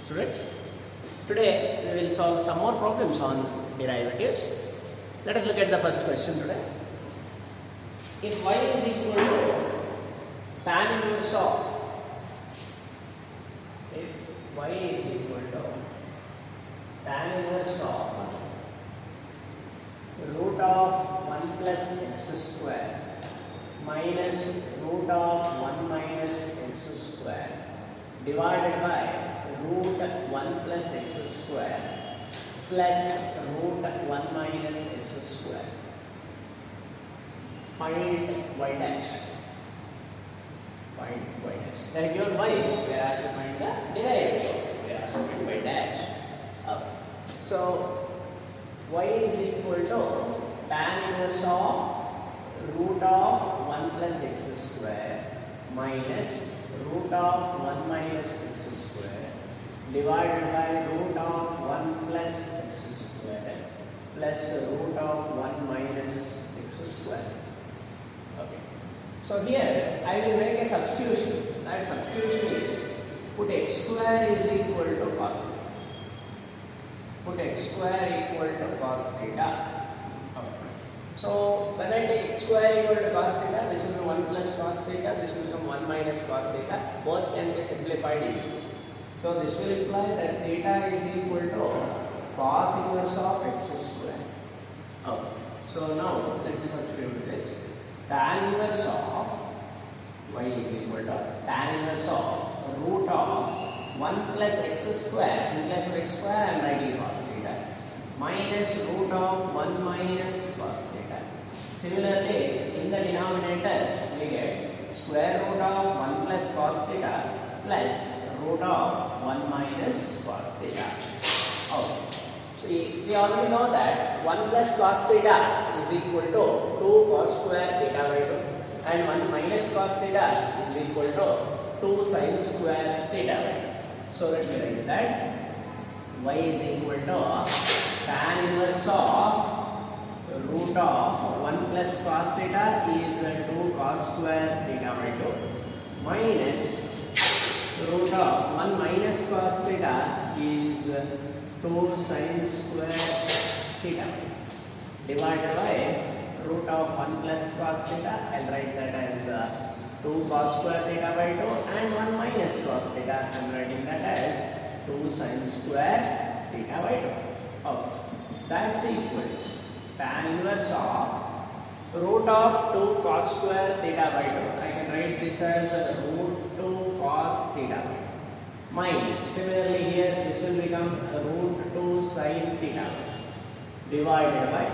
Students, today we will solve some more problems on derivatives. Let us look at the first question today. If y is equal to tan inverse of root of 1 plus x square minus root of 1 minus x square divided by root 1 plus x square plus root 1 minus x square. Find y dash. Find y dash. They are given y. We are asked to find the derivative. We are asked to find y dash. So y is equal to tan inverse of root of 1 plus x square minus root of 1 minus x square divided by root of 1 plus x square plus root of 1 minus x square. Okay. So here I will make a substitution. That substitution is put x square is equal to cos theta. Put x square equal to cos theta. Okay. So when I take x square equal to cos theta, this will be 1 plus cos theta, this will become 1 minus cos theta. Both can be simplified easily. So this will imply that theta is equal to cos inverse of x square. Okay. So now let me substitute this. Tan inverse of y is equal to tan inverse of root of 1 plus x square, in place of x square I am writing cos theta, minus root of 1 minus cos theta. Similarly, in the denominator we get square root of 1 plus cos theta plus root of 1 minus cos theta. Okay. So we already know that 1 plus cos theta is equal to 2 cos square theta by 2 and 1 minus cos theta is equal to 2 sin square theta by 2. So let me write that y is equal to tan inverse of root of 1 plus cos theta is 2 cos square theta by 2 minus root of 1 minus cos theta is 2 sin square theta divided by root of 1 plus cos theta. I will write that as 2 cos square theta by 2 and 1 minus cos theta. I am writing that as 2 sin square theta by 2. Okay. That's equal to tan inverse of root of 2 cos square theta by 2. I can write this as root 2 cos theta by 2 minus, similarly here this will become root 2 sin theta divided by,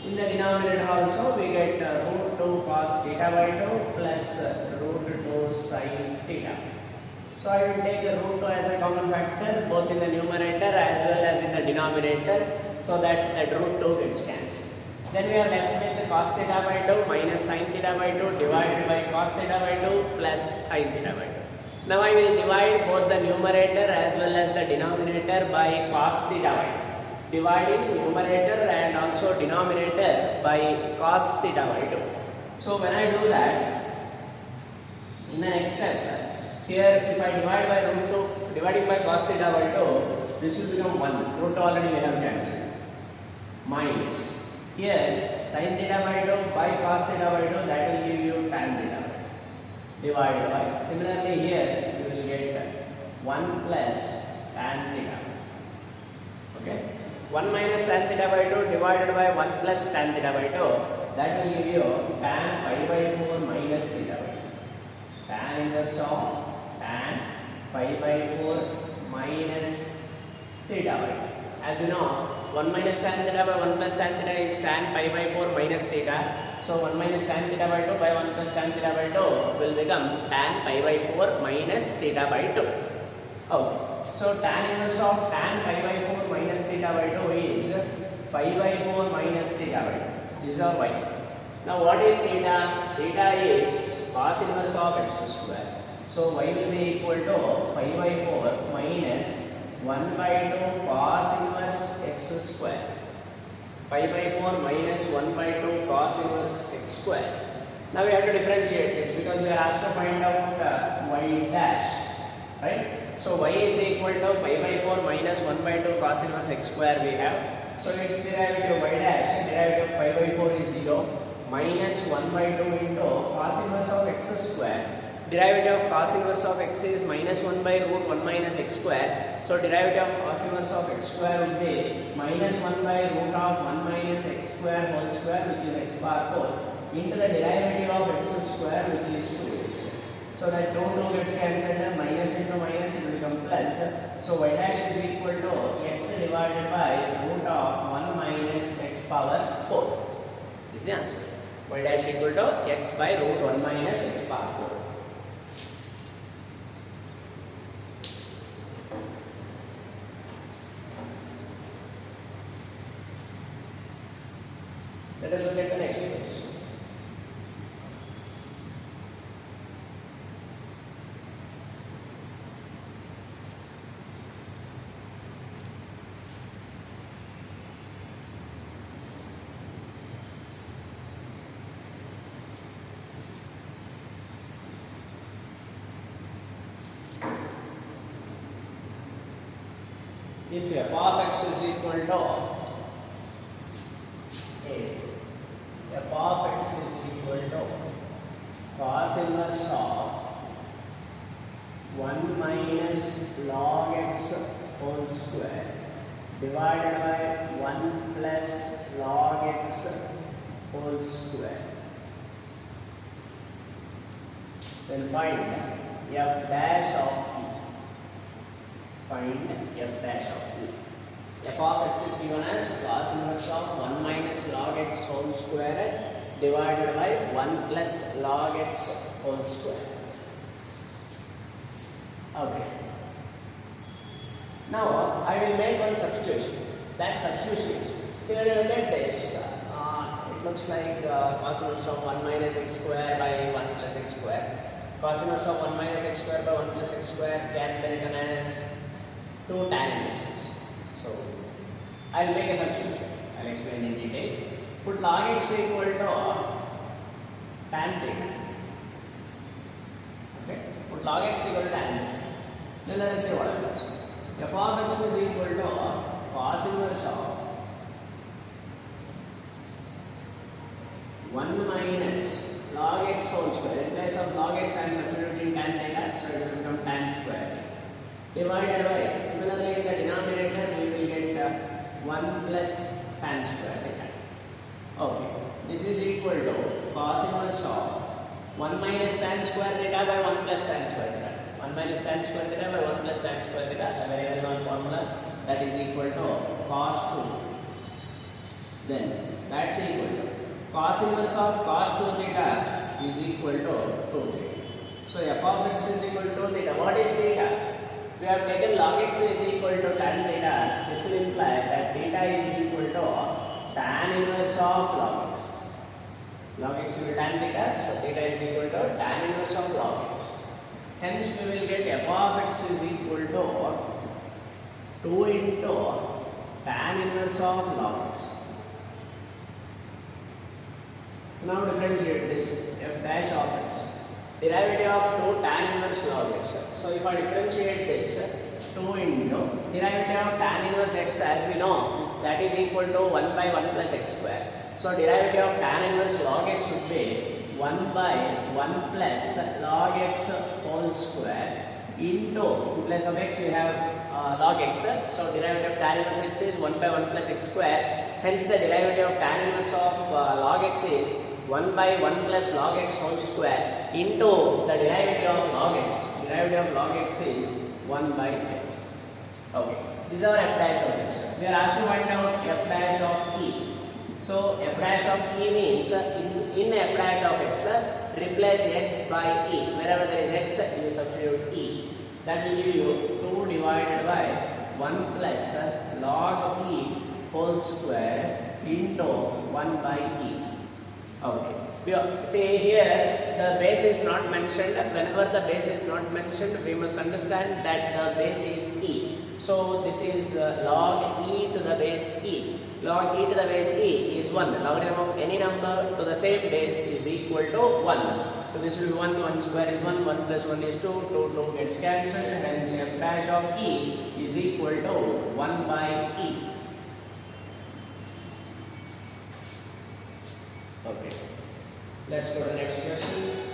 in the denominator also we get root 2 cos theta by 2 plus root 2 sin theta. So I will take the root 2 as a common factor both in the numerator as well as in the denominator, so that root 2 gets cancelled. Then we are left with the cos theta by 2 minus sin theta by 2 divided by cos theta by 2 plus sin theta by 2. Now I will divide both the numerator as well as the denominator by cos theta by 2. Dividing numerator and also denominator by cos theta by 2. So when I do that, in the next step, here if I divide by root 2, dividing by cos theta by 2, this will become 1. Root 2 already we have cancelled. Minus, here sin theta by 2 by cos theta by 2, that will give you tan theta by 2. Divided by, similarly here you will get 1 plus tan theta. Okay. 1 minus tan theta by 2 divided by 1 plus tan theta by 2, that will give you tan pi by 4 minus theta by 2. Tan inverse of tan pi by 4 minus theta by 2. As we know, 1 minus tan theta by 1 plus tan theta is tan pi by 4 minus theta. So 1 minus tan theta by 2 by 1 plus tan theta by 2 will become tan pi by 4 minus theta by 2. Okay. So tan inverse of tan pi by 4 minus theta by 2 is pi by 4 minus theta by 2. This is our y. Now what is theta? Theta is cos inverse of x square. So y will be equal to pi by 4 minus 1 by 2 cos inverse x square. Pi by 4 minus 1 by 2 cos inverse x square. Now we have to differentiate this because we are asked to find out y dash. right? So y is equal to pi by 4 minus 1 by 2 cos inverse x square we have. So its derivative y dash, derivative of pi by 4 is 0 minus 1 by 2 into cos inverse of x square. Derivative of cos inverse of x is minus 1 by root 1 minus x square. So derivative of cos inverse of x square would be minus 1 by root of 1 minus x square whole square, which is x power 4, into the derivative of x square, which is 2x. So that 2 gets cancelled, minus into minus it will become plus. So y dash is equal to x divided by root of 1 minus x power 4. This is the answer. Y dash equal to x by root 1 minus x power 4. Let us look at the next question. If f of x is equal to f of x is equal to cos inverse of 1 minus log x whole square divided by 1 plus log x whole square, then find f dash of e. Find f dash of e. F of x is given as cos inverse of 1 minus log x whole square divided by 1 plus log x whole square. Okay. Now I will make one substitution. That substitution is, see when you look at this, it looks like cos inverse of 1 minus x square by 1 plus x square. Cos inverse of 1 minus x square by 1 plus x square can be written as 2 tan inverses. So I will make a substitution. I will explain in detail. Put log x equal to tan theta. Okay. Put log x equal to tan theta. Then let us see what happens. F of x is equal to cos inverse of 1 minus log x whole square. In place of log x I am substituting tan theta, so it will become tan square. Divided by, similarly in the denominator we will get 1 plus tan square theta. Okay, this is equal to cos inverse of 1 minus tan square theta by 1 plus tan square theta. 1 minus tan square theta by 1 plus tan square theta, a very well known formula, that is equal to cos 2. Then that's equal to cos inverse of cos 2 theta is equal to 2 theta. So f of x is equal to theta. What is theta? We have taken log x is equal to tan theta. This will imply that theta is equal to tan inverse of log x. Log x will be tan theta, so theta is equal to tan inverse of log x. Hence we will get f of x is equal to 2 into tan inverse of log x. So now differentiate this f dash of x. Derivative of 2 tan inverse log x. So if I differentiate this, 2 into derivative of tan inverse x, as we know, that is equal to 1 by 1 plus x square. So derivative of tan inverse log x would be 1 by 1 plus log x whole square into, in place of x we have log x. So derivative of tan inverse x is 1 by 1 plus x square. Hence the derivative of tan inverse of log x is 1 by 1 plus log x whole square into the derivative of log x. Derivative of log x is 1 by x. Okay. This is our f dash of x. We are asked to find out f dash of e. So f dash of e means in f dash of x, replace x by e. Wherever there is x, you substitute e. That will give you 2 divided by 1 plus log e whole square into 1 by e. Okay. See here, the base is not mentioned. Whenever the base is not mentioned, we must understand that the base is e. So this is log e to the base e. Log e to the base e is 1. Logarithm of any number to the same base is equal to 1. So So this will be 1, 1 square is 1, 1 plus 1 is 2, 2, 2 gets cancelled, hence f dash of E is equal to 1 by E. Okay, let's go to the next question.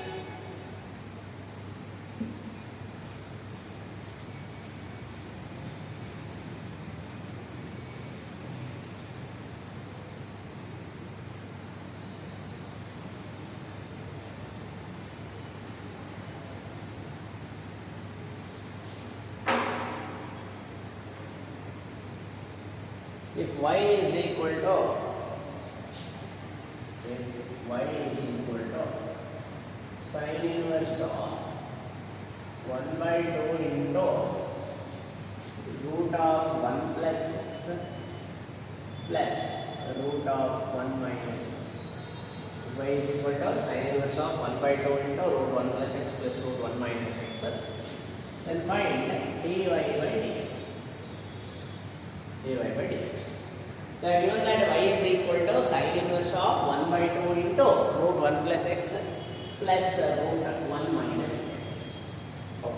If y is equal to sin inverse of 1 by 2 into root of 1 plus x plus root of 1 minus x. If y is equal to sin inverse of 1 by 2 into root 1 plus x plus root 1 minus x, then find dy by dx. dy by dx. They are given that y is equal to sin inverse of 1 by 2 into root 1 plus x plus root 1 minus x. Okay.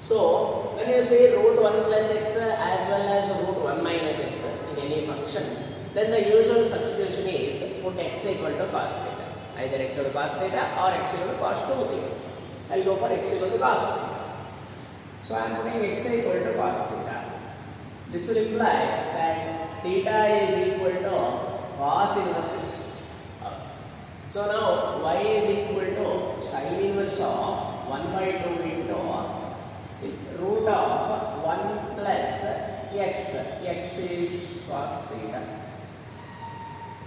So, when you say root 1 plus x as well as root 1 minus x in any function, then the usual substitution is put x equal to cos theta. Either x equal to cos theta or x equal to cos 2 theta. I will go for x equal to cos theta. So, I am putting x equal to cos theta. This will imply that theta is equal to cos inverse x. So now y is equal to sin inverse of 1 by 2 into root of 1 plus x. X is cos theta.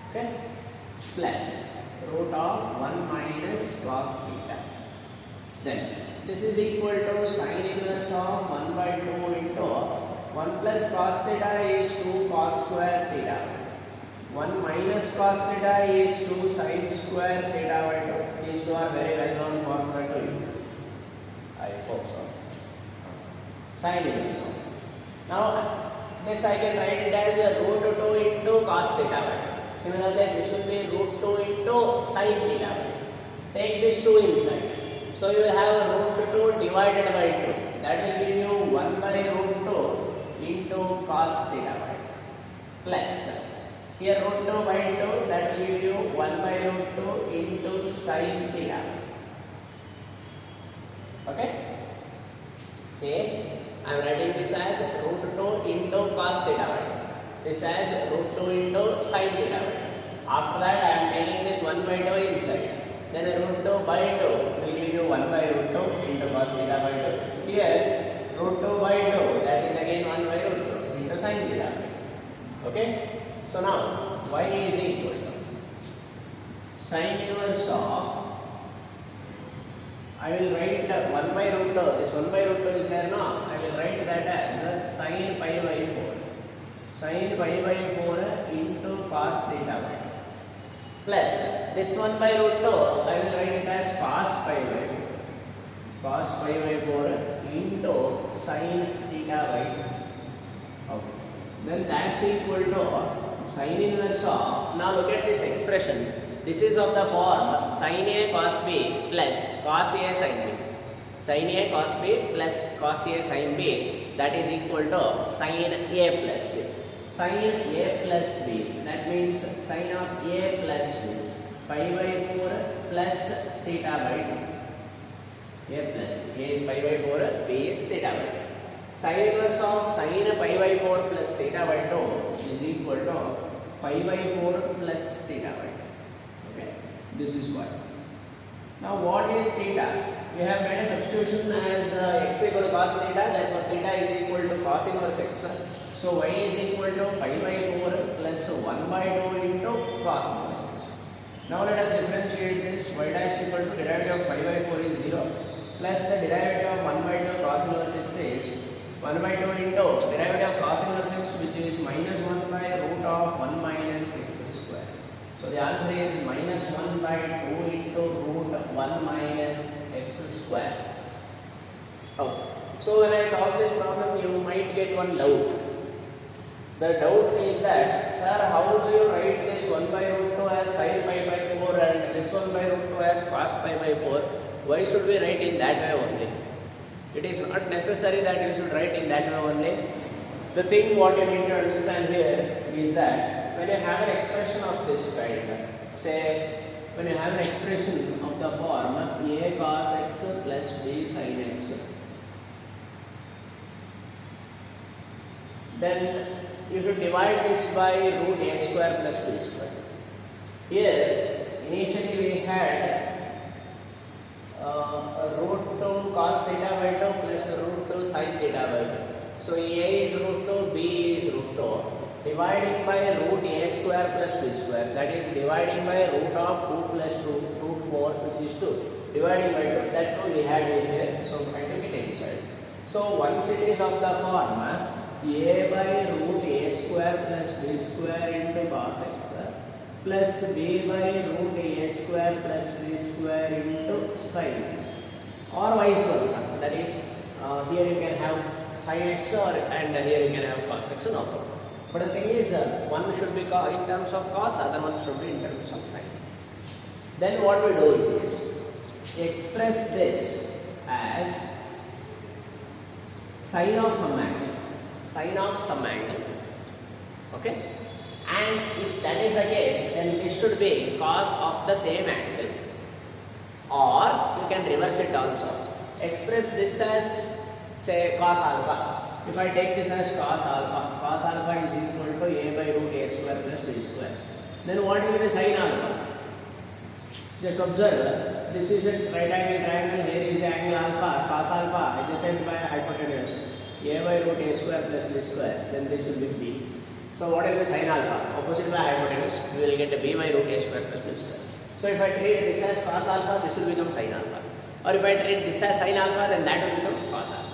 Okay? Plus root of 1 minus cos theta. Then this is equal to sin inverse of 1 by 2 into 1 plus cos theta is 2 cos square theta. 1 minus cos theta is 2 sin square theta by 2. These two are very well known formula to you. I hope so. Sin inverse. Now, this I can write it as root 2 into cos theta by 2. Similarly, this will be root 2 into sin theta by 2. Take this 2 inside. So, you will have root 2 divided by 2. That will give you 1 by root 2 into cos theta by 2 plus here root 2 by 2, that will give you 1 by root 2 into sin theta. Okay? See, I am writing this as root 2 into cos theta by 2. This as root 2 into sin theta by 2. After that, I am taking this 1 by 2 inside. Then root 2 by 2 will give you 1 by root 2 into cos theta by 2. Here, root 2 by 2, that is again 1 by root 2 into sin theta. Okay? So now, y is equal to sin inverse of, I will write 1 by root 2, this 1 by root 2 is there now, I will write that as sin pi by 4. Sin pi by 4 into cos theta by 2. Plus, this 1 by root 2, I will write it as cos pi by 4. Cos pi by 4 into sin theta by 2. Okay. Then that's equal to sin inverse of, now look at this expression. This is of the form sin A cos B plus cos A sin B. Sin A cos B plus cos A sin B, that is equal to sin A plus B. Sin A plus B, that means sin of A plus B, pi by 4 plus theta by 2. A plus B. A is pi by 4, B is theta by 2. Sin inverse of sin pi by 4 plus theta by 2 is equal to pi by 4 plus theta by 2. Okay, this is what. Now, what is theta? We have made a substitution as x equal to cos theta, therefore theta is equal to cos inverse x. So, y is equal to pi by 4 plus 1 by 2 into cos inverse x. Now, let us differentiate this. Y dash equal to derivative of pi by 4 is 0 plus the derivative of 1 by 2 cos inverse x is 1 by 2 into derivative of cos inverse x, which is minus 1 by root of 1 minus x square. So the answer is minus 1 by 2 into root 1 minus x square. Oh. So when I solve this problem, you might get one doubt. The doubt is that, sir, how do you write this 1 by root 2 as sin pi by 4 and this 1 by root 2 as cos pi by 4? Why should we write in that way only? It is not necessary that you should write in that way only. The thing what you need to understand here is that when you have an expression of this kind, say when you have an expression of the form a cos x plus b sin x, then you should divide this by root a square plus b square. Here, initially we had root 2 cos theta by 2 plus root 2 sin theta by 2. So, a is root 2, b is root 2. Dividing by root a square plus b square, that is dividing by root of 2 plus root 4, which is 2. Dividing by 2, that 2 we had in here, so I took it inside. So, once it is of the form a by root a square plus b square into cos x plus b by root a square plus b square into sin x, or vice versa. That is, here you can have sin x and here you can have cos x, no problem. But the thing is, one should be in terms of cos, other one should be in terms of sin. Then what we do is express this as sine of some angle. Sine of some angle, okay, and if that is the case, then this should be cos of the same angle, or you can reverse it also. Express this as, say, cos alpha. If I take this as cos alpha is equal to a by root a square plus b square, then what will be sine alpha? Just observe, this is a right angle triangle, here is the angle alpha, cos alpha adjacent by hypotenuse, a by root a square plus b square, then this will be b. So what will be sin alpha? Opposite by hypotenuse, we will get a b by root a square plus b square. So if I treat this as cos alpha, this will become sin alpha. Or if I treat this as sin alpha, then that will become cos alpha.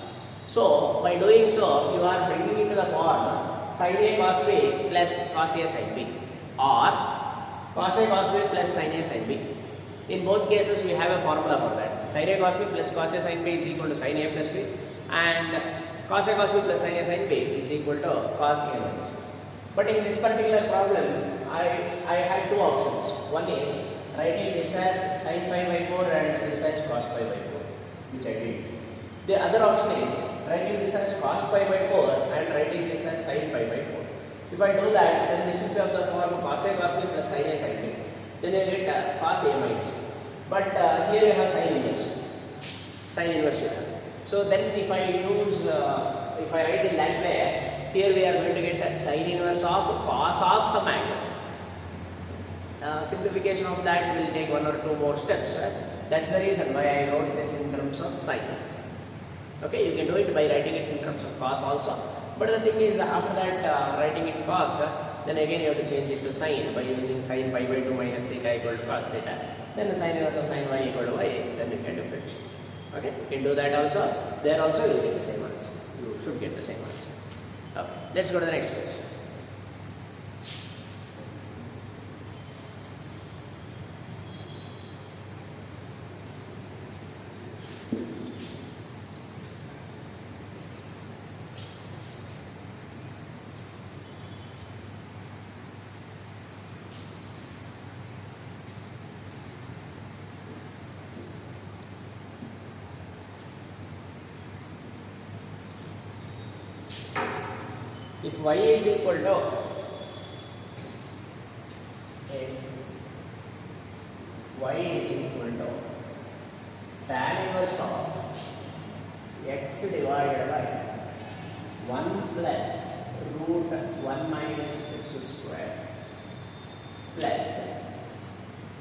So by doing so, you are bringing into the form sin a cos b plus cos a sin b, or cos a cos b plus sin a sin b. In both cases, we have a formula for that. Sin a cos b plus cos a sin b is equal to sin a plus b, and cos a cos b plus sin a sin b is equal to cos a minus b. But in this particular problem, I had two options. One is writing this as sin pi by 4 and this as cos pi by 4, which I did. The other option is writing this as cos pi by 4 and writing this as sin pi by 4. If I do that, then this will be of the form cos a cos b plus sin a sin b. Then I get cos a minus b. But here I have sin inverse here. So then if I write in that way, here we are going to get sin inverse of cos of some angle. Simplification of that will take 1 or 2 more steps. That's the reason why I wrote this in terms of sin. Okay, you can do it by writing it in terms of cos also. But the thing is, after that writing it cos, then again you have to change it to sin by using sin pi by 2 minus theta equal to cos theta. Then the sin inverse of sin y equal to y, then you can differentiate. Okay, you can do that also. There also you will get the same answer. You should get the same answer. Okay, let's go to the next question. If y is equal to tan inverse of x divided by 1 plus root 1 minus x square plus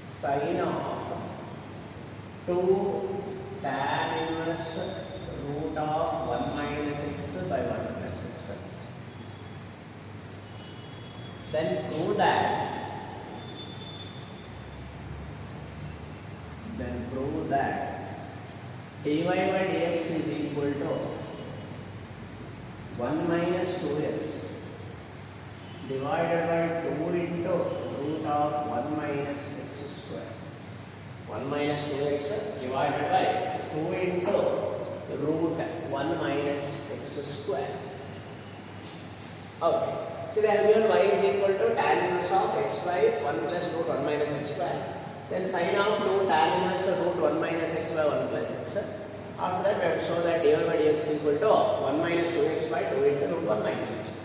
sin of 2 tan inverse root of 1 minus x by 1 plus x. Then prove that dy by dx is equal to 1 minus 2x divided by 2 into root of 1 minus x square. 1 minus 2x divided by 2 into root 1 minus x square. Okay. So they have given y is equal to tan inverse of xy 1 plus root 1 minus x square. Then sin of 2 tan inverse root 1 minus xy 1 plus x. After that we have to show that dy by dx is equal to 1 minus 2x by 2 into root 1 minus x.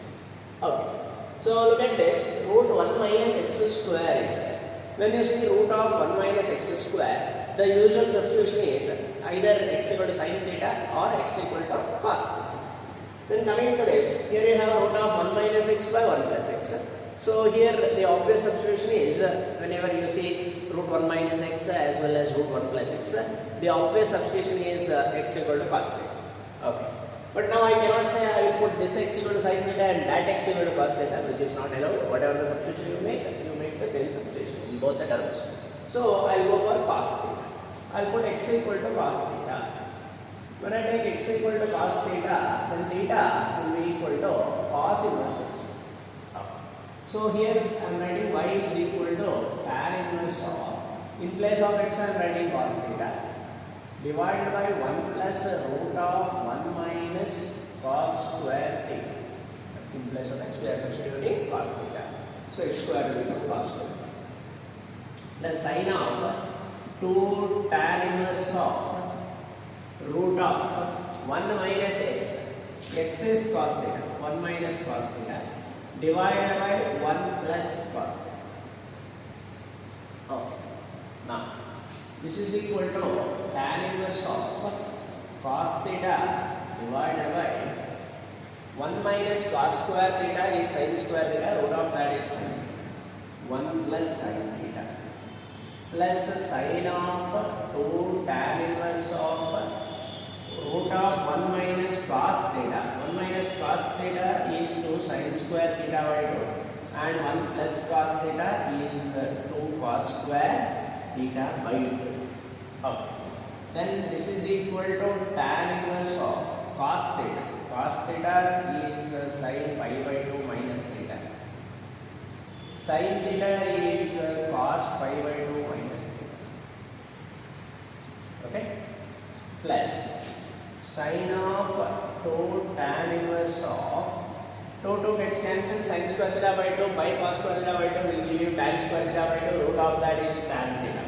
Okay. So look at this, root 1 minus x square is there. When you see root of 1 minus x square, the usual substitution is either x equal to sin theta or x equal to cos theta. Then coming to this, here you have root of 1 minus x by 1 plus x. So here the obvious substitution is whenever you see root 1 minus x as well as root 1 plus x, the obvious substitution is x equal to cos theta. Okay. But now I cannot say I will put this x equal to sin theta and that x equal to cos theta, which is not allowed. Whatever the substitution you make the same substitution in both the terms. So I will go for cos theta. I will put x equal to cos theta. When I take x equal to cos theta, then theta will be equal to cos inverse x. So here I am writing y is equal to tan inverse of, in place of x I am writing cos theta, divided by 1 plus root of 1 minus cos square theta. In place of x we are substituting cos theta. So x square will become cos square. The sin of 2 tan inverse of root of 1 minus x is cos theta, 1 minus cos theta, divided by 1 plus cos theta. Okay. Now, this is equal to tan inverse of cos theta divided by 1 minus cos square theta is sin square theta, root of that is 1 plus sin theta, plus the sin of 2 tan inverse of root of 1 minus cos theta. 1 minus cos theta is 2 sin square theta by 2 and 1 plus cos theta is 2 cos square theta by 2. Okay. Then this is equal to tan inverse of cos theta. Cos theta is sin pi by 2 minus theta. Sin theta is cos pi by 2 minus theta. Okay? Plus sin of 2 tan inverse of 2 gets cancelled, sin square theta by 2 by cos square theta by 2 will give you tan square theta by 2, root of that is tan theta.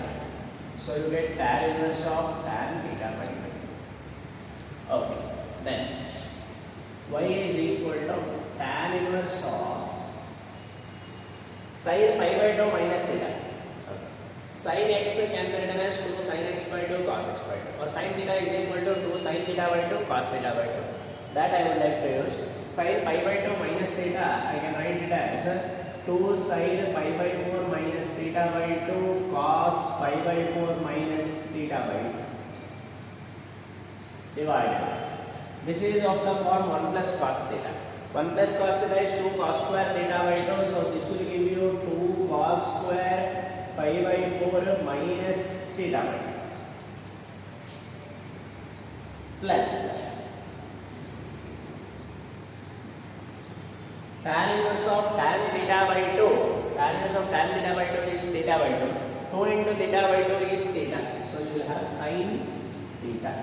So you get tan inverse of tan theta by 2. Okay, then y is equal to tan inverse of sin pi by 2 minus theta. Sin x can be written as 2 sin x by 2 cos x by 2, or sin theta is equal to 2 sin theta by 2 cos theta by 2. That I would like to use. Sin pi by 2 minus theta, I can write it as 2 sin pi by 4 minus theta by 2 cos pi by 4 minus theta by 2 divided. This is of the form 1 plus cos theta. 1 plus cos theta is 2 cos square theta by 2, so this will give you 2 cos square pi by 4 minus theta by 2 plus tan inverse of tan theta by 2. Tan inverse of tan theta by 2 is theta by 2. 2 into theta by 2 is theta. So you will have sin theta.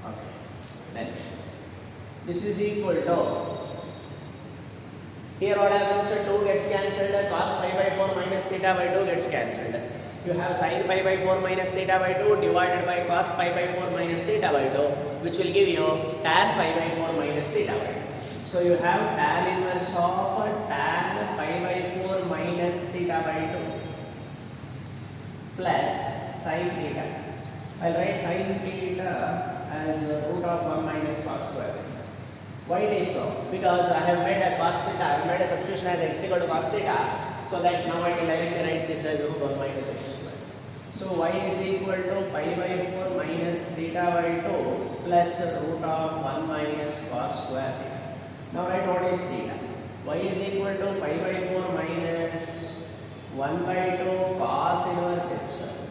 Okay. Then this is equal to, here what happens, 2 gets cancelled, cos pi by 4 minus theta by 2 gets cancelled. You have sin pi by 4 minus theta by 2 divided by cos pi by 4 minus theta by 2, which will give you tan pi by 4 minus theta by 2. So you have tan inverse of tan pi by 4 minus theta by 2 plus sin theta. I will write sin theta as root of 1 minus cos square theta. Why it is so? Because I have made a cos theta, I have made a substitution as x equal to cos theta, so that now I can directly write this as root 1 minus x square. So y is equal to pi by 4 minus theta by 2 plus root of 1 minus cos square theta. Now write what is theta. Y is equal to pi by 4 minus 1 by 2 cos inverse x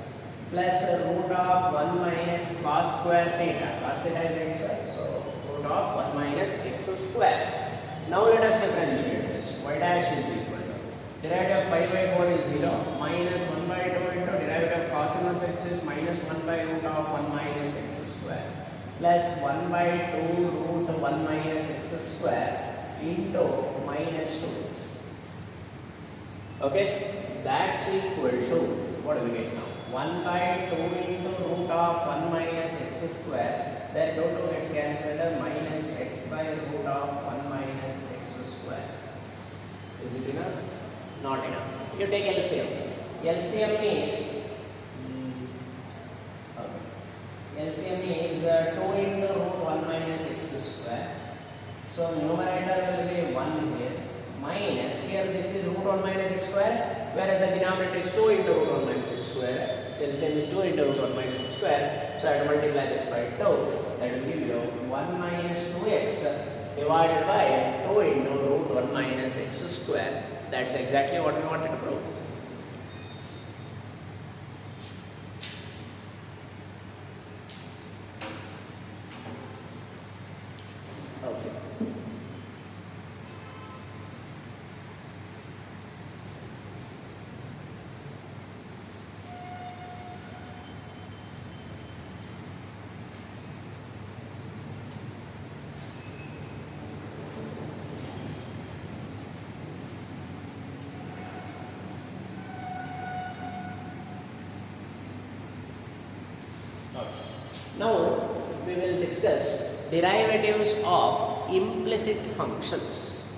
plus root of 1 minus cos square theta. Cos theta is x, so root of 1 minus x square. Now let us differentiate this. Y dash is equal to, derivative of pi by 4 is 0, minus 1 by 2 into derivative of cos inverse x is minus 1 by root of 1 minus x square plus 1 by 2 root 1 minus x square into minus 2x. Okay, that's equal to, what do we get now? 1 by 2 into root of 1 minus x square. Then 2 gets cancelled, minus x by root of 1 minus x square. Is it enough? Not enough. You take LCM. LCM is LCM is 2 into root 1 minus x square. So numerator will be 1 here, minus here this is root 1 minus x square, whereas the denominator is 2 into root 1 minus x square. LCM is 2 into root 1 minus x square. So I have to multiply this by 2. That will give you 1 minus 2x divided by 2 into root 1 minus x square. That's exactly what we wanted to prove. Okay. Now we will discuss derivatives of implicit functions.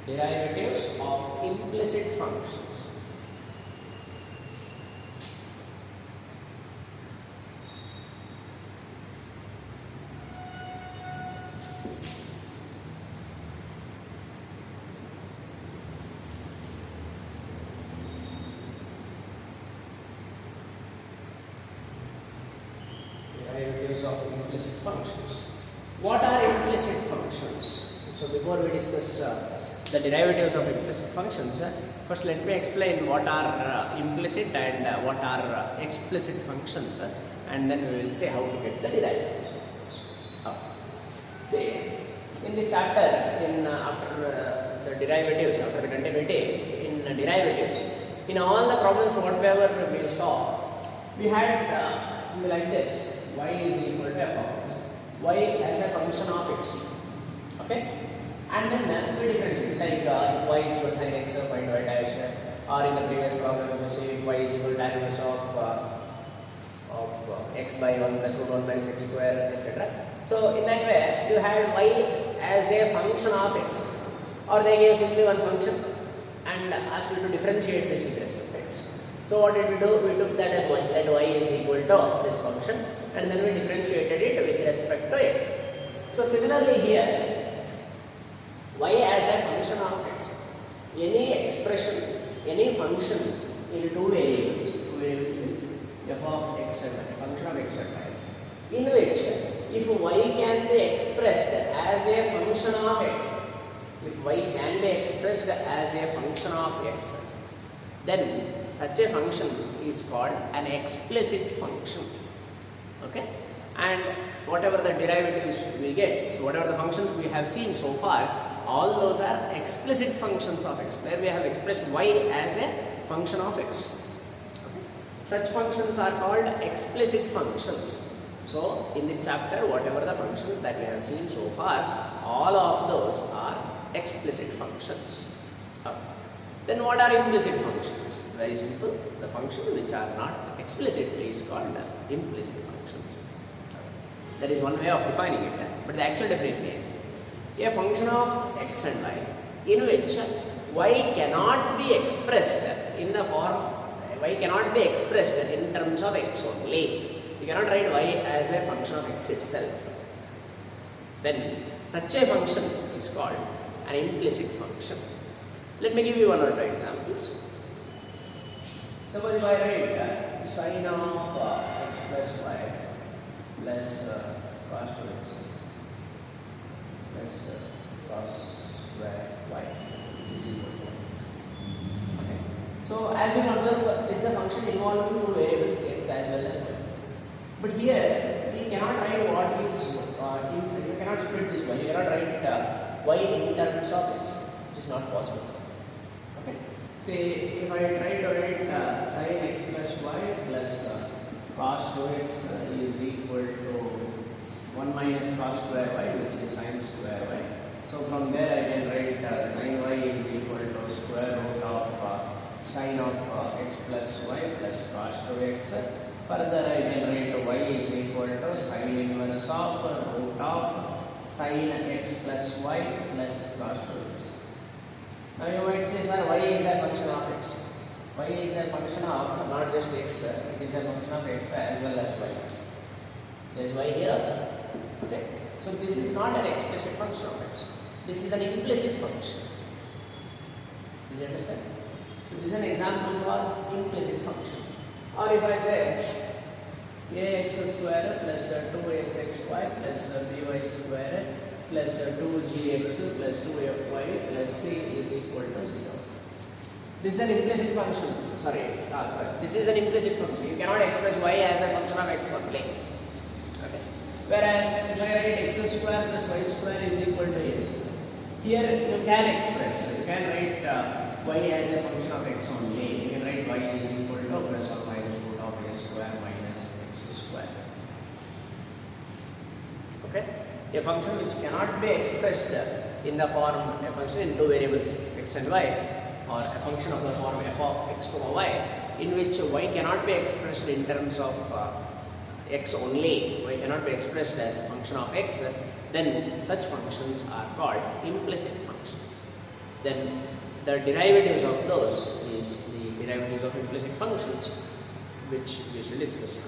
Derivatives of implicit functions. Derivatives of implicit functions. What are implicit functions? So before we discuss the derivatives of implicit functions, first let me explain what are implicit and what are explicit functions, and then we will say how to get the derivatives of those. See, in this chapter, after the derivatives, after the continuity in derivatives, in all the problems whatever we saw, we had something like this: y is equal to f of x, y as a function of x, okay, and then we differentiate, like if y is equal to sin x, find y dash, or in the previous problem we say if y is equal to tan inverse of x by 1 plus root 1 minus x square, etc. So in that way you had y as a function of x, or they gave simply one function and asked you to differentiate this with respect to x. So what did we do? We took that as y, that y is equal to this function, and then we differentiated it with respect to x. So similarly here, y as a function of x, any expression, any function in two variables is f of x and y, function of x and y, in which if y can be expressed as a function of x, if y can be expressed as a function of x, then such a function is called an explicit function. Okay, and whatever the derivatives we get, so whatever the functions we have seen so far, all those are explicit functions of x. There we have expressed y as a function of x. Okay. Such functions are called explicit functions. So in this chapter, whatever the functions that we have seen so far, all of those are explicit functions. Okay. Then what are implicit functions? Very simple. The functions which are not explicitly is called implicit functions. That is one way of defining it. But the actual definition is a function of x and y in which y cannot be expressed in the form, y cannot be expressed in terms of x only. You cannot write y as a function of x itself. Then such a function is called an implicit function. Let me give you one or two examples. Suppose if I write sine of x plus y plus cos 2x plus cos square y is equal to 1. Okay. So as you can observe, this is the function involving two variables x as well as y. But here we cannot write what is you cannot split this y. You cannot write y in terms of x, which is not possible. Okay. Say if I try to write sin x plus y plus cos 2x is equal to 1 minus cos square y, which is sin square y. So from there I can write sin y is equal to square root of sin of x plus y plus cos 2x. Further I can write y is equal to sin inverse of root of sin x plus y plus cos 2x. Now you might say, sir, y is a function of x. Y is a function of not just x, it is a function of x as well as y. There is y here also. Okay. So this is not an explicit function of x. This is an implicit function. Do you understand? So this is an example for implicit function. Or if I say ax square plus 2xxy plus by square plus 2gx plus 2fy plus c is equal to 0. This is an implicit function. Sorry. This is an implicit function. You cannot express y as a function of x only. Okay. Whereas if I write x square plus y square is equal to x, here you can express. You can write y as a function of x only. You can write y is equal to plus or minus root of a square minus x square. Okay. A function which cannot be expressed in the form a function in two variables x and y, or a function of the form f of x comma y, in which y cannot be expressed in terms of x only, y cannot be expressed as a function of x, then such functions are called implicit functions. Then the derivatives of those is the derivatives of implicit functions, which we shall discuss.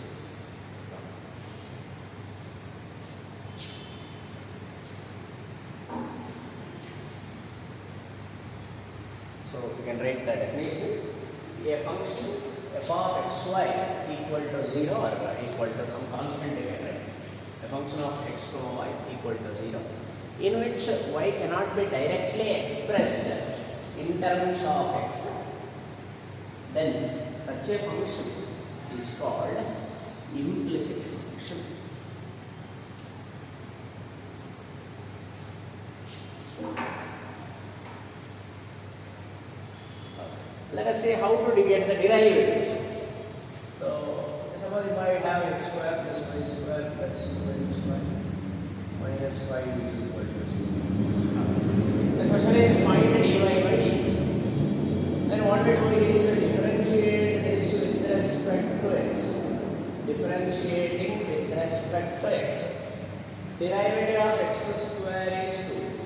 So we can write the definition. A function f of xy equal to 0 or equal to some constant, you can write. A function of x comma y equal to 0, in which y cannot be directly expressed in terms of x, then such a function is called implicit function. Let us say how to get the derivatives. So suppose if I have x square plus y square plus 2y square minus y is equal to 0. The question is find dy by dx. Then what we do is differentiate this with respect to x. Differentiating with respect to x. Derivative of x square is 2x.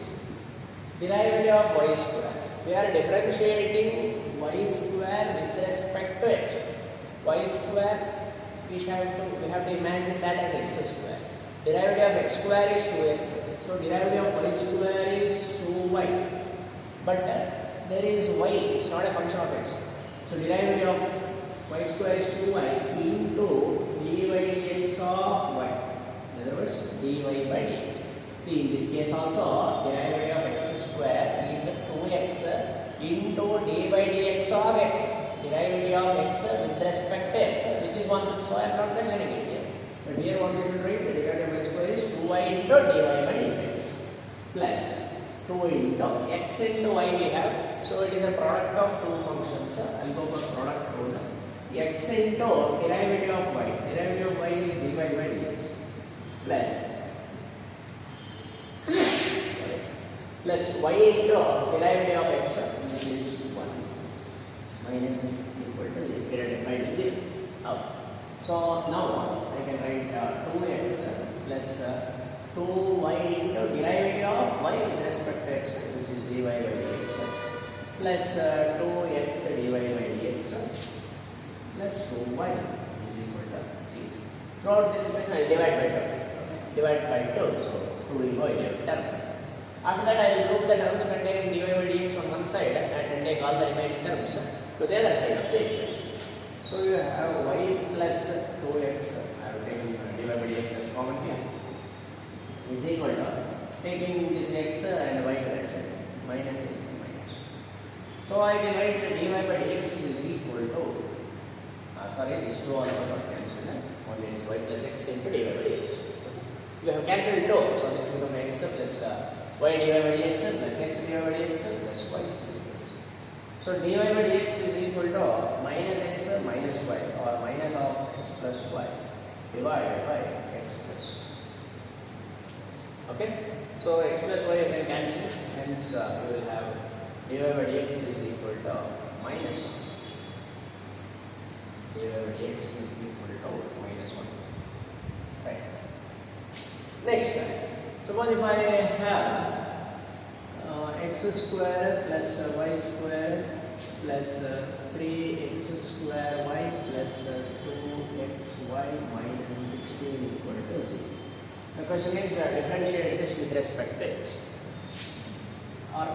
Derivative of y square. We are differentiating y square with respect to x. Y square we have to imagine that as x square. Derivative of x square is 2x. So derivative of y square is 2y. But there is y, it's not a function of x. So derivative of y square is 2y into dy by dx of y. In other words, dy by dx. See, in this case also, derivative of x square is 2x into dy by dx of x. Derivative of x with respect to x, which is 1. So I am not mentioning it here. But here what we should write, the derivative of y square is 2y into dy by dx plus 2 into x into y we have. So it is a product of two functions. I will go for product rule. X into derivative of y. Derivative of y is dy by dx plus y into derivative of x, which is 1 minus equal to 0. Here I defined 0. So now I can write 2x plus 2y into derivative of y with respect to x, which is dy by dx, plus 2x dy by dx plus 2y is equal to 0. Throughout this equation I will divide by 2. Divide by 2, so 2 will go in every term. After that I will group the terms containing dy by dx on one side and take all the remaining terms to the other side of the equation. So you have y plus 2x, I have taken dy by dx as common here, is equal to taking this x and y to that side, minus x and minus 1. So I can write dy by dx is equal to, this 2 also got cancelled, only it is y plus x into dy by dx. You have cancelled 2, so this will become x plus y dy by dx plus x dy by dx plus y is equal to 0. So dy by dx is equal to minus x minus y, or minus of x plus y divided by x plus y. Okay, so x plus y you can cancel, hence we will have dy by dx is equal to minus 1. Dy by dx is equal to minus 1. Right. Next, suppose if I have x square plus y square plus 3x square y plus 2xy minus 16 equal to 0. The question is differentiate this with respect to x, or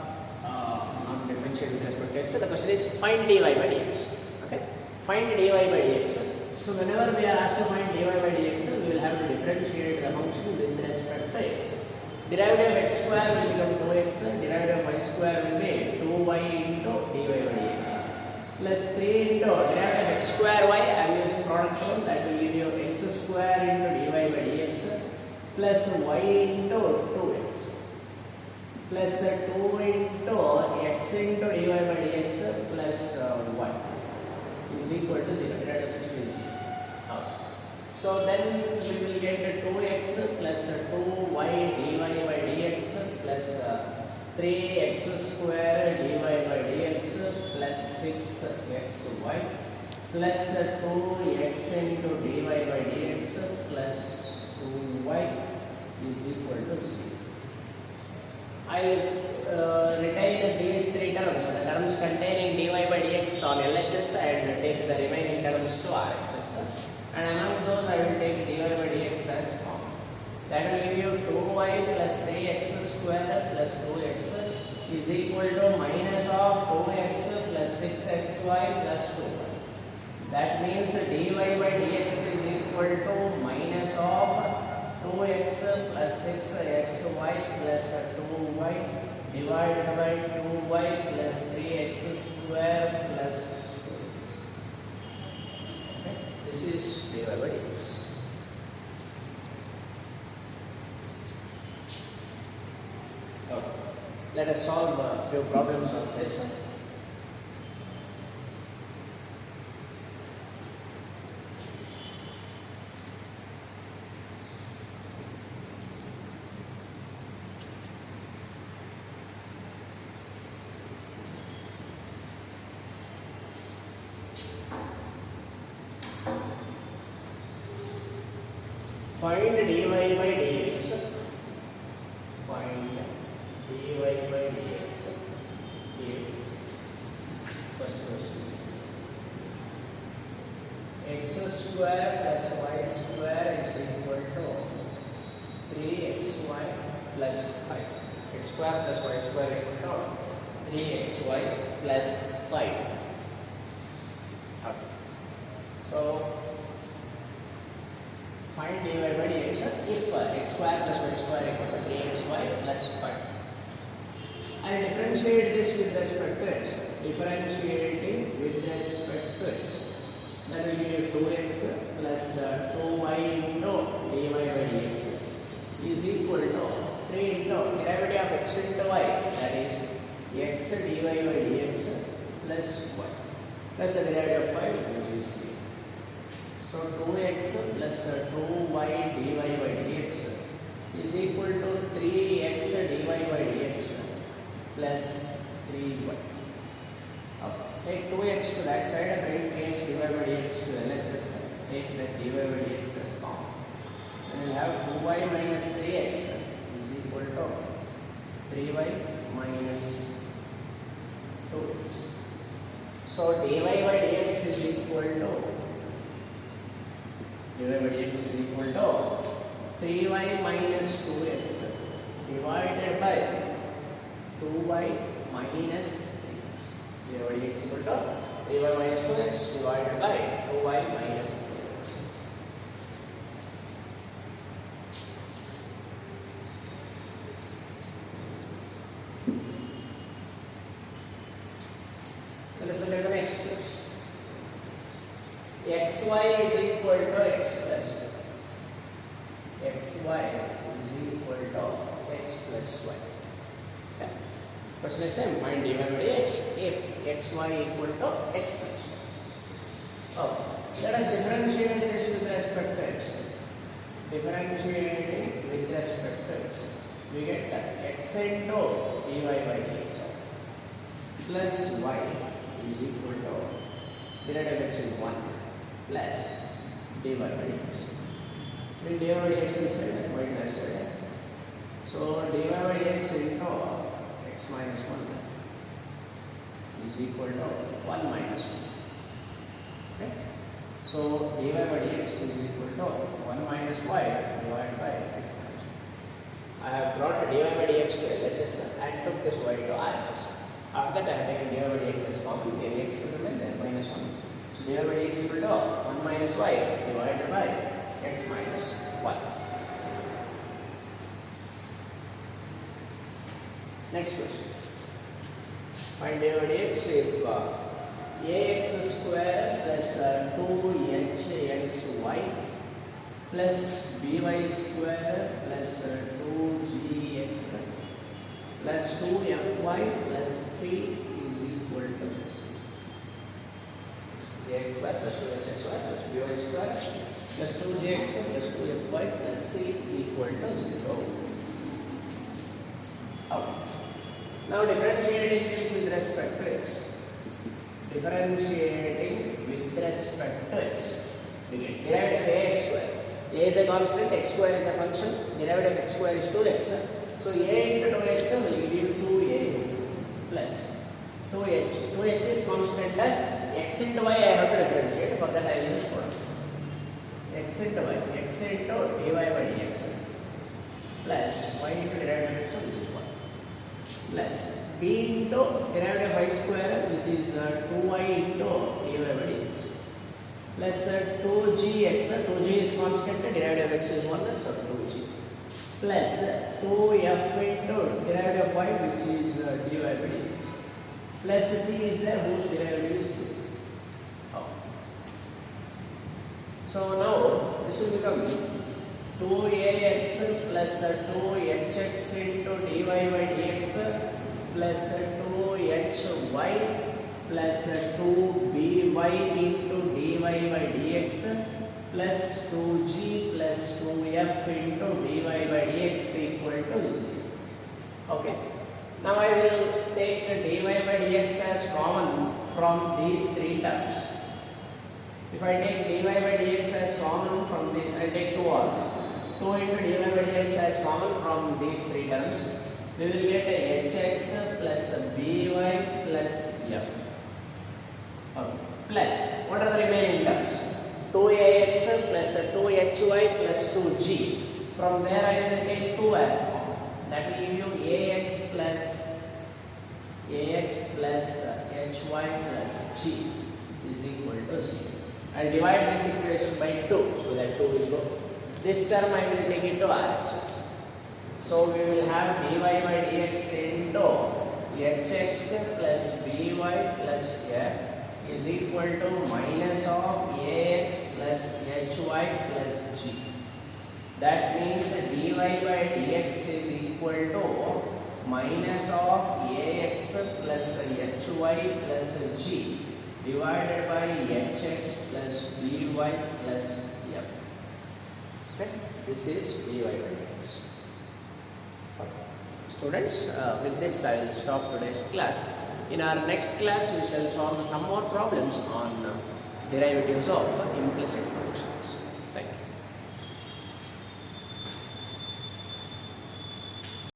not differentiate with respect to x. So the question is find dy by dx. Okay, find dy by dx. So whenever we are asked to find dy by dx, we will have to differentiate the function with respect to x. Derivative of x square will become 2x, derivative of y square will be 2y into dy by dx plus 3 into derivative of x square y. I am using product rule, that will give you x square into dy by dx plus y into 2x plus 2 into x into dy by dx plus y is equal to 0. Derivative of 16 is 0. So then we will get 2x plus 2y dy by dx plus 3x square dy by dx plus 6xy plus 2x into dy by dx plus 2y is equal to 0. I will retain these three terms, the terms containing dy by dx on LHS, and take the remaining terms to RHS. And among those I will take dy by dx as common. That will give you 2y plus 3x square plus 2x is equal to minus of 2x plus 6xy plus 2y. That means dy by dx is equal to minus of 2x plus 6xy plus 2y divided by 2y plus 3x square plus 2x. Okay. This is dy by dx. Okay. Let us solve a few problems on this. Find dy by dx. Find dy by dx. If first question, x square plus y square is equal to 3xy plus 5. X square plus y square equal to 3xy plus 5. Okay. So find dy by dx if x square plus y square equal to 3xy plus 5. I will differentiate this with respect to x. Differentiating with respect to x. That will give you 2x plus 2y into dy by dx is equal to 3 into derivative of x into y, that is x dy by dx plus y plus the derivative of 5, which is c. So 2x plus 2y dy by dx is equal to 3x dy by dx plus 3y. Okay. Take 2x to that side and bring 3x dy by dx to LHS. Take that dy by dx as common. Then we will have 2y minus 3x is equal to 3y minus 2x. So dy by dx is equal to dy by dx is equal to 3y minus 2x divided by 2y minus 3x. Dy by dx is equal to 3y minus 2x divided by 2y minus 3x. Let us look at the next question. xy is equal to x plus y. Xy is equal to x plus y. Okay. Question is same. Find dy by dx if xy equal to x plus y. Okay. Let us differentiate this with respect to x. Differentiating with respect to x. we get x into dy by dx plus y is equal to derivative x is 1 plus dy by dx. Then dy by dx is side, y that side. So dy by dx into x minus 1 is equal to 1 minus 1. Okay? So dy by dx is equal to 1 minus y divided by x minus 1. I have brought dy by dx to LHS and took this y to RHS. After that I have taken dy by dx as common, then x will remain then minus 1. So dy by dx is equal to 1 minus y divided by x minus 1. Next question. Find dy by dx if ax square plus 2hxy plus by square plus 2gx plus 2fy plus c is equal to ax square plus 2hxy plus by square plus 2gx plus 2fy plus c equal to 0. Okay. Now differentiating this with respect to x. Differentiating with respect to x. We get derivative of ax square. A is a constant, x square is a function, derivative of x square is 2x. So a into 2x will give you 2ax plus 2h. 2h is constant, x into y I have to differentiate, for that I use product. X into y, x into dy by dx plus y into derivative of x which is 1 plus b into derivative of y square which is 2y into dy by dx plus 2gx, 2g is constant, derivative of x is 1, so 2g plus 2f into derivative of y which is dy by dx plus c is there whose derivative is c. Oh. So now this will become 2ax plus 2hx into dy by dx plus 2hy plus 2by into dy by dx plus 2g plus 2f into dy by dx equal to 0. Okay. Now I will take the dy by dx as common from these three terms. If I take dy by dx as common from this, I take 2 also. 2 into dy by dx as common from these three terms. We will get a hx plus by plus f. Okay. Plus, what are the remaining terms? 2ax plus 2hy plus 2g. From there I will take 2 as common. That will give you ax plus hy plus g is equal to 0. I will divide this equation by 2, so that 2 will go. This term I will take it to RHS. So we will have dy by dx into hx plus by plus f is equal to minus of ax plus hy plus g. That means dy by dx is equal to minus of ax plus hy plus g divided by hx plus by plus f. Okay, this is dy by dx. Students, with this I will stop today's class. In our next class we shall solve some more problems on derivatives of implicit function.